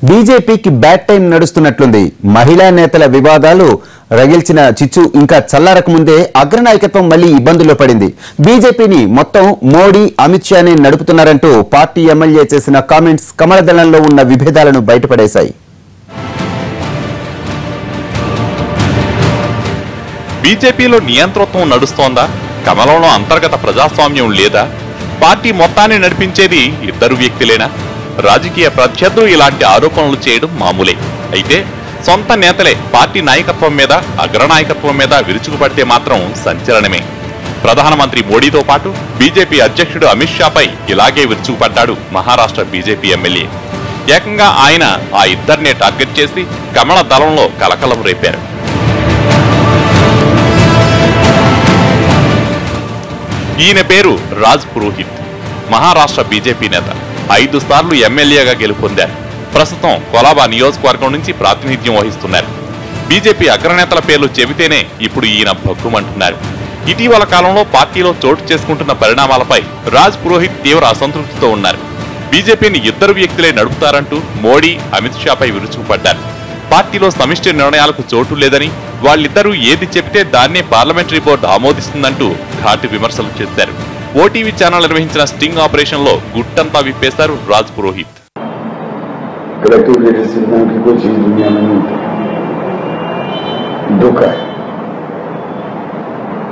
బీజేపీకి bad time నడుస్తున్నట్లుంది. మహిళా నేతల వివాదాలు రగిల్చిన చిచ్చు ఇంకా చల్లారక ముందే అగ్రనాయకత్వం మళ్లీ ఇబ్బందుల్లో పడింది. బీజేపీని మొత్తం మోడీ, అమిత్ షానే నడుపుతున్నారంటూ పార్టీ ఎమ్మెల్యే చేసిన కామెంట్స్ కమలదళంలో ఉన్న విభేదాలను బయటపడేశాయి. బీజేపీలో నియంతృత్వం నడుస్తోందా? కమలంలో అంతర్గత ప్రజాస్వామ్యం లేదా? పార్టీ మొత్తాన్ని నడిపించేది ఇద్దరు వ్యక్తులేనా? రాజకీయ ప్రత్యర్థులు ఇలాంటి ఆరోపణలు చేయడం మామూలే. అయితే సొంత నేతలే పార్టీ నాయకత్వం మీద, అగ్రనాయకత్వం మీద విరుచుకుపడితే మాత్రం సంచలనమే. ప్రధానమంత్రి మోడీతో పాటు బీజేపీ అధ్యక్షుడు అమిత్ షాపై ఇలాగే విరుచుకుపడ్డాడు మహారాష్ట్ర బీజేపీ ఎమ్మెల్యే. ఏకంగా ఆయన ఆ ఇద్దరినే టార్గెట్ చేసి కమల దళంలో కలకలం రేపారు. ఈయన పేరు రాజ్ పురోహిత్. మహారాష్ట్ర బీజేపీ నేత. 5 సార్లు ఎమ్మెల్యేగా గెలుపొందారు. ప్రస్తుతం కొలాబా నియోజకవర్గం నుంచి ప్రాతినిధ్యం వహిస్తున్నారు. బీజేపీ అగ్రనేతల పేర్లు చెబితేనే ఇప్పుడు ఈయన భగ్గుమంటున్నారు. ఇటీవల కాలంలో పార్టీలో చోటు చేసుకుంటున్న పరిణామాలపై రాజ్ పురోహిత్ తీవ్ర అసంతృప్తితో ఉన్నారు. బీజేపీని ఇద్దరు వ్యక్తులే నడుపుతారంటూ మోడీ, అమిత్ షాపై విరుచుకుపడ్డారు. పార్టీలో సమిష్టి నిర్ణయాలకు చోటు లేదని, వాళ్ళిద్దరూ ఏది చెబితే దాన్నే పార్లమెంటరీ బోర్డు ఆమోదిస్తుందంటూ ఘాటు విమర్శలు చేశారు. ఓటీవీ ఛానల్ నిర్వహించిన స్టింగ్ ఆపరేషన్ లో గుట్టంతా విప్పేశారు రాజ్ పురోహిత్. कलेक्टिव लीडरशिप नाम की कोई चीज दुनिया में नहीं होती। धोखा है।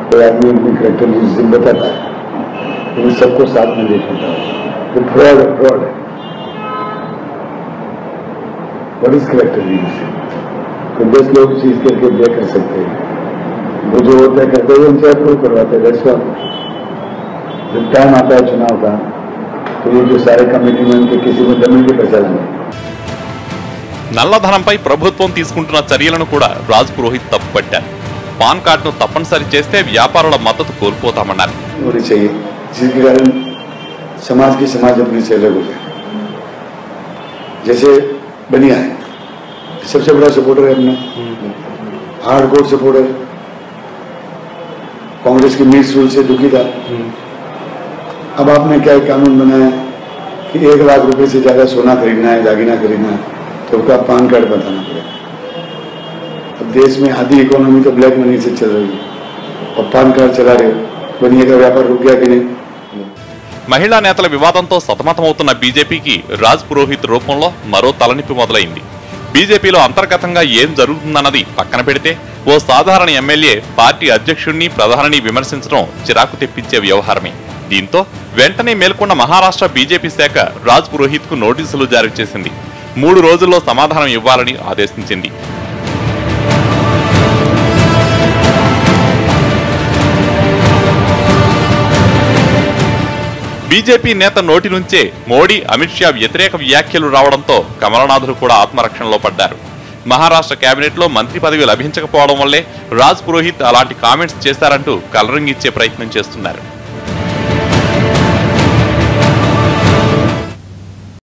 कोई आदमी अपनी कलेक्टिव लीडरशिप बताता है, लेकिन सबको साथ में देखता है। तो फ्रॉड है, फ्रॉड है। What is collective leadership? तो 10 लोग चीज करके ब्रेक कर सकते हैं। वो जो होता है करते हुए उनसे अप्रूव करवाते हैं। That's what. जब टाइम आता है चुनाव का, तो ये जो सारे कमेटी में उनके किसी में जमीन के पैसा लेंगे। నల్లధనంపై ప్రభుత్వం తీసుకుంటున్న చర్యలను కూడా రాజ్ పురోహిత్ తప్పుపట్టారు. పాన్ కార్డును తప్పనిసరి చేస్తే వ్యాపారుల మద్దతు కోల్పోతామన్నారు. जिसके कारण समाज की समाज अपने से अलग हो जाए। जैसे बनिया है, सबसे बड़ा सपोर्टर है अपना, हार्डकोर सपोर्टर। कांग्रेस की मीट रूल से दुखी था। अब आपने क्या कानून बनाया कि 1 लाख रुपए से ज्यादा सोना खरीदना है, दागिना खरीदना है, तो उसका पान कार्ड बताना पड़ेगा। अब देश में आधी इकोनॉमी तो ब्लैक मनी से चल रही है, और पान कार्ड चला रहे हो, बनिए का व्यापार रुक गया कि नहीं? మహిళా నేతల వివాదంతో సతమతమవుతున్న బీజేపీకి రాజ్ పురోహిత్ రూపంలో మరో తలనొప్పి మొదలైంది. బీజేపీలో అంతర్గతంగా ఏం జరుగుతుందన్నది పక్కన పెడితే ఓ సాధారణ ఎమ్మెల్యే పార్టీ అధ్యక్షుడిని, ప్రధానిని విమర్శించడం చిరాకు తెప్పించే వ్యవహారమే. దీంతో వెంటనే మేల్కొన్న మహారాష్ట్ర బీజేపీ శాఖ రాజ్ పురోహిత్ కు నోటీసులు జారీ చేసింది. 3 రోజుల్లో సమాధానం ఇవ్వాలని ఆదేశించింది. బీజేపీ నేత నోటి నుంచే మోడీ, అమిత్ షా వ్యతిరేక వ్యాఖ్యలు రావడంతో కమలనాథులు కూడా ఆత్మరక్షణలో పడ్డారు. మహారాష్ట్ర కేబినెట్ లో మంత్రి పదవి లభించకపోవడం వల్లే రాజ్ పురోహిత్ అలాంటి కామెంట్స్ చేశారంటూ కలరింగ్ ఇచ్చే ప్రయత్నం చేస్తున్నారు.